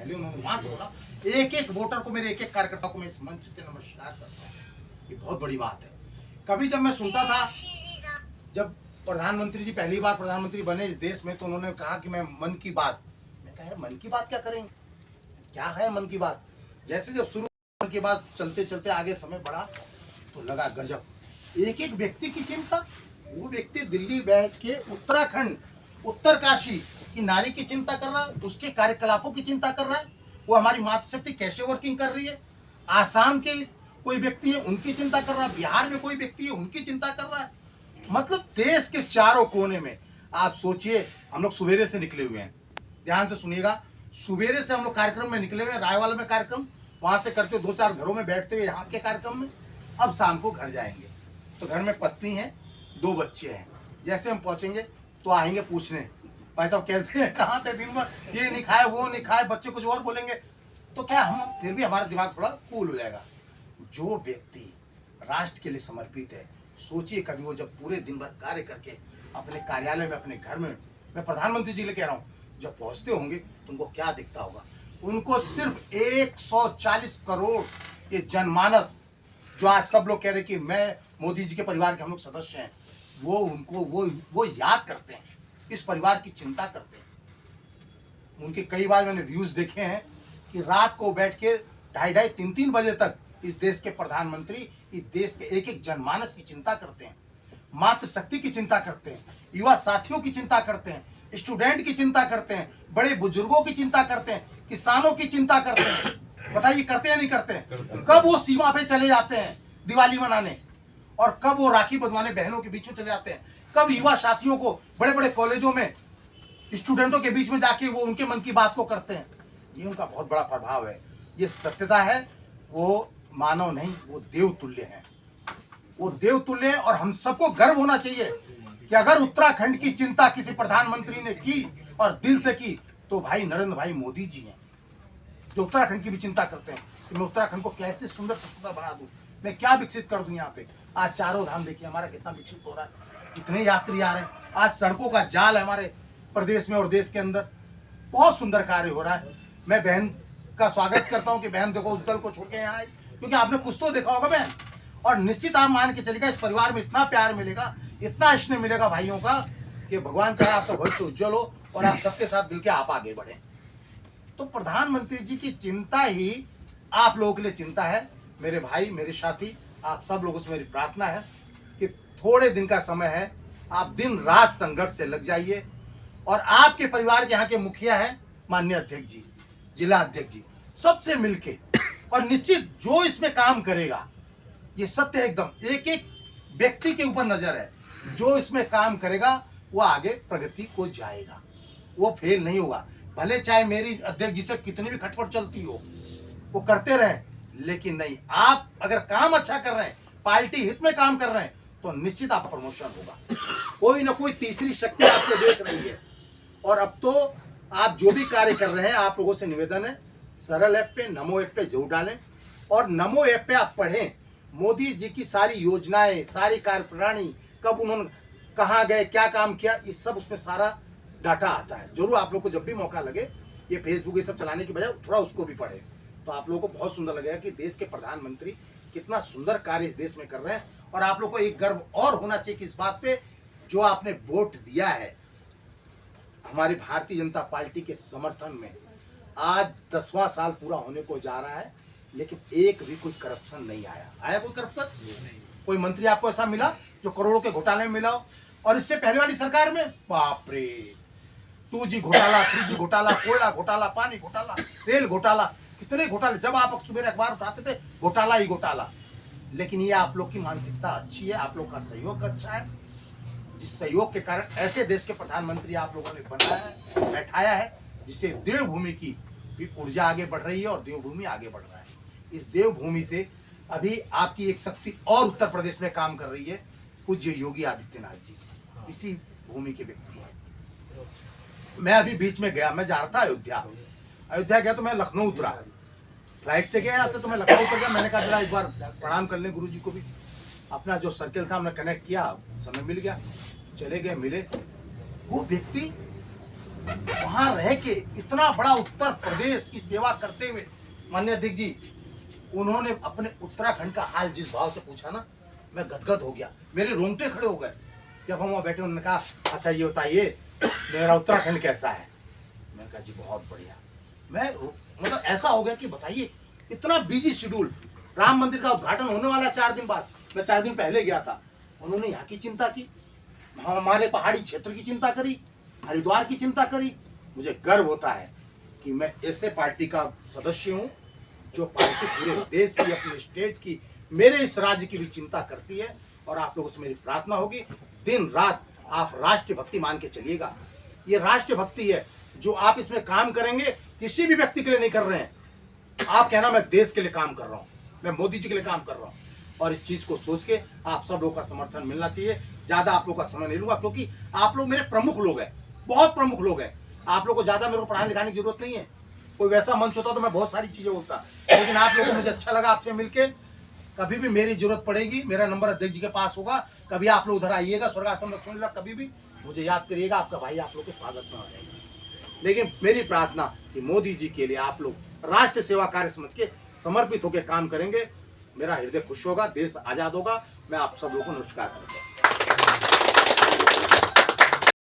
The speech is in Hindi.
पहले उन्होंने वहां से बोला, एक एक वोटर को, मेरे एक एक कार्यकर्ता को मैं इस मंच से नमस्कार करता हूँ। ये बहुत बड़ी बात है। कभी जब मैं सुनता था, जब प्रधानमंत्री जी पहली बार प्रधानमंत्री बने इस देश में, तो उन्होंने कहा कि मैं मन की बात, मैं कहा मन की बात क्या करेंगे, क्या है मन की बात। जैसे जब शुरू मन की बात चलते चलते आगे समय बढ़ा तो लगा गजब, एक एक व्यक्ति की चिंता। वो व्यक्ति दिल्ली बैठ के उत्तराखंड, उत्तरकाशी की नारी की चिंता कर रहा है, उसके कार्यकलापों की चिंता कर रहा है, वो हमारी मातृशक्ति कैसे वर्किंग कर रही है। आसाम के कोई व्यक्ति है, उनकी चिंता कर रहा है, बिहार में कोई व्यक्ति है, उनकी चिंता कर रहा है। मतलब देश के चारों कोने में। आप सोचिए, हम लोग सवेरे से निकले हुए हैं, ध्यान से सुनिएगा, सवेरे से हम लोग कार्यक्रम में निकले हुए, रायवाला में कार्यक्रम, वहां से करते दो चार घरों में बैठते हुए यहाँ के कार्यक्रम में, अब शाम को घर जाएंगे। तो घर में पत्नी है, 2 बच्चे हैं। जैसे हम पहुंचेंगे तो आएंगे पूछने, भाई साहब कैसे हैं, कहाँ थे दिन भर, ये नहीं खाए वो नहीं खाए, बच्चे कुछ और बोलेंगे, तो क्या हम फिर भी हमारा दिमाग थोड़ा कूल हो जाएगा। जो व्यक्ति राष्ट्र के लिए समर्पित है, सोचिए कभी वो जब पूरे दिन भर कार्य करके अपने कार्यालय में, अपने घर में, मैं प्रधानमंत्री जी के लिए कह रहा हूँ, जब पहुंचते होंगे तो उनको क्या दिखता होगा। उनको सिर्फ 140 करोड़ ये जनमानस, जो आज सब लोग कह रहे कि मैं मोदी जी के परिवार के हम लोग सदस्य हैं, वो उनको वो याद करते हैं, इस परिवार की चिंता करते हैं। उनके कई बार मैंने व्यूज देखे हैं कि रात को बैठ के 2:30 3 बजे तक इस देश के प्रधानमंत्री इस देश के एक एक जनमानस की चिंता करते हैं, मातृशक्ति की चिंता करते हैं, युवा साथियों की चिंता करते हैं, स्टूडेंट की चिंता करते हैं, बड़े बुजुर्गों की चिंता करते हैं, किसानों की चिंता करते हैं। बताइए करते हैं नहीं करते हैं। कब वो सीमा पे चले जाते हैं दिवाली मनाने, और कब वो राखी बंधवाने बहनों के बीच में चले जाते हैं, कब युवा साथियों को बड़े बड़े कॉलेजों में स्टूडेंटों के बीच में जाके वो उनके मन की बात को करते हैं। ये उनका बहुत बड़ा प्रभाव है, ये सत्यता है। वो मानव नहीं, वो देव तुल्य है, वो देव तुल्य है। और हम सबको गर्व होना चाहिए कि अगर उत्तराखंड की चिंता किसी प्रधानमंत्री ने की और दिल से की, तो भाई नरेंद्र भाई मोदी जी हैं, जो उत्तराखंड की भी चिंता करते हैं कि मैं उत्तराखंड को कैसे सुंदर से सुंदर बना दूं, मैं क्या विकसित कर दूं। यहाँ पे आज चारों धाम देखिए हमारा कितना विकसित हो रहा है, कितने यात्री आ रहे हैं, आज सड़कों का जाल है हमारे प्रदेश में और देश के अंदर, बहुत सुंदर कार्य हो रहा है। मैं बहन का स्वागत करता हूँ कि बहन देखो उस दल को छोड़ के यहाँ आई, क्योंकि आपने कुछ तो देखा होगा बहन, और निश्चित आप मान के चलेगा इस परिवार में इतना प्यार मिलेगा, इतना स्नेह मिलेगा भाइयों का, कि भगवान चाहे आपका भविष्य उज्जवल हो और आप सबके साथ मिलकर आप आगे बढ़े। तो प्रधानमंत्री जी की चिंता ही आप लोगों के लिए चिंता है। मेरे भाई, मेरे साथी, आप सब लोगों से मेरी प्रार्थना है कि थोड़े दिन का समय है, आप दिन रात संघर्ष से लग जाइए। और आपके परिवार के यहाँ के मुखिया हैं माननीय अध्यक्ष जी, जिला अध्यक्ष जी, सबसे मिलके, और निश्चित जो इसमें काम करेगा, ये सत्य है एकदम, एक एक व्यक्ति के ऊपर नजर है, जो इसमें काम करेगा वो आगे प्रगति को जाएगा, वो फेल नहीं होगा। भले चाहे मेरी अध्यक्ष जी से कितनी भी खटपट चलती हो, वो करते रहे, लेकिन नहीं, आप अगर काम अच्छा कर रहे हैं, पार्टी हित में काम कर रहे हैं, तो निश्चित आप प्रमोशन होगा। कोई ना कोई तीसरी शक्ति आपको देख रही है। और अब तो आप जो भी कार्य कर रहे हैं, आप लोगों से निवेदन है, सरल ऐप पे, नमो ऐप पे जरूर डालें, और नमो ऐप पे आप पढ़ें मोदी जी की सारी योजनाएं, सारी कार्यप्रणाली, कब उन्होंने कहाँ गए, क्या काम किया, इस सब उसमें सारा डाटा आता है। जरूर आप लोग को जब भी मौका लगे, ये फेसबुक ये सब चलाने की बजाय थोड़ा उसको भी पढ़े, तो आप लोगों को बहुत सुंदर लगेगा कि देश के प्रधानमंत्री कितना सुंदर कार्य इस देश में कर रहे हैं। और आप लोग को एक गर्व और होना चाहिए कि इस बात पे, जो आपने वोट दिया है हमारी भारतीय जनता पार्टी के समर्थन में, आज 10वां साल पूरा होने को जा रहा है, लेकिन एक भी कोई करप्शन नहीं आया। आया कोई करप्शन? कोई मंत्री आपको ऐसा मिला जो करोड़ों के घोटाले में मिला हो? और इससे पहले वाली सरकार में बाप रे, 2G घोटाला, 3G घोटाला, कोयला घोटाला, पानी घोटाला, रेल घोटाला, कितने घोटाले। जब आप सुबह अखबार उठाते थे, घोटाला ही घोटाला। लेकिन ये आप लोग की मानसिकता अच्छी है, आप लोग का सहयोग अच्छा है, जिस सहयोग के कारण ऐसे देश के प्रधानमंत्री आप लोगों ने बनाया है, बैठाया है, जिससे देवभूमि की भी ऊर्जा आगे बढ़ रही है और देवभूमि आगे बढ़ रहा है। इस देवभूमि से अभी आपकी एक शक्ति और उत्तर प्रदेश में काम कर रही है, पूज्य योगी आदित्यनाथ जी, इसी भूमि के व्यक्ति हैं। मैं अभी बीच में गया, मैं जा रहा था अयोध्या गया, तो मैं लखनऊ उतरा, फ्लाइट से गया यहाँ से, तो मैं लखनऊ उतर गया। मैंने कहा जरा एक बार प्रणाम कर लें गुरु जी को भी। अपना जो सर्किल था हमने कनेक्ट किया, समय मिल गया, चले गए, मिले। वो व्यक्ति वहां रह के इतना बड़ा उत्तर प्रदेश की सेवा करते हुए माननीय अध्यक्ष जी, उन्होंने अपने उत्तराखंड का हाल जिस भाव से पूछा ना, मैं गदगद हो गया, मेरे रोंगटे खड़े हो गए। जब हम वहाँ बैठे उन्होंने कहा अच्छा ये बताइए मेरा उत्तराखंड कैसा है। मैंने कहा जी बहुत बढ़िया। मैं मतलब ऐसा हो गया कि बताइए इतना बिजी शेड्यूल, राम मंदिर का उद्घाटन होने वाला 4 दिन बाद, मैं 4 दिन पहले गया था। उन्होंने यहाँ की चिंता की, हमारे पहाड़ी क्षेत्र की चिंता करी, हरिद्वार की चिंता करी। मुझे गर्व होता है कि मैं ऐसे पार्टी का सदस्य हूँ जो पार्टी पूरे देश की, अपने स्टेट की, मेरे इस राज्य की भी चिंता करती है। और आप लोगों से मेरी प्रार्थना होगी दिन रात आप राष्ट्र भक्ति मान के चलिएगा। ये राष्ट्र भक्ति है जो आप इसमें काम करेंगे, किसी भी व्यक्ति के लिए नहीं कर रहे हैं। आप कहना मैं देश के लिए काम कर रहा हूँ, मैं मोदी जी के लिए काम कर रहा हूँ। और इस चीज को सोच के आप सब लोगों का समर्थन मिलना चाहिए। ज्यादा आप लोगों का समय नहीं लूंगा क्योंकि आप लोग मेरे प्रमुख लोग हैं, बहुत प्रमुख लोग हैं। आप लोगों को ज्यादा मेरे को पढ़ाने लिखाने की जरूरत नहीं है। कोई वैसा मंच होता तो मैं बहुत सारी चीजें बोलता, लेकिन आप लोगों को मुझे अच्छा लगा आपसे मिलके। कभी भी मेरी जरूरत पड़ेगी, मेरा नंबर अध्यक्ष जी के पास होगा, कभी आप लोग उधर आइएगा, स्वर्ग आश्रम लक्ष्मण, कभी भी मुझे याद करिएगा, आपका भाई आप लोग के स्वागत में आ जाएगा। लेकिन मेरी प्रार्थना कि मोदी जी के लिए आप लोग राष्ट्र सेवा कार्य समझ के समर्पित होकर काम करेंगे, मेरा हृदय खुश होगा, देश आजाद होगा। मैं आप सब लोगों को नमस्कार करता हूँ।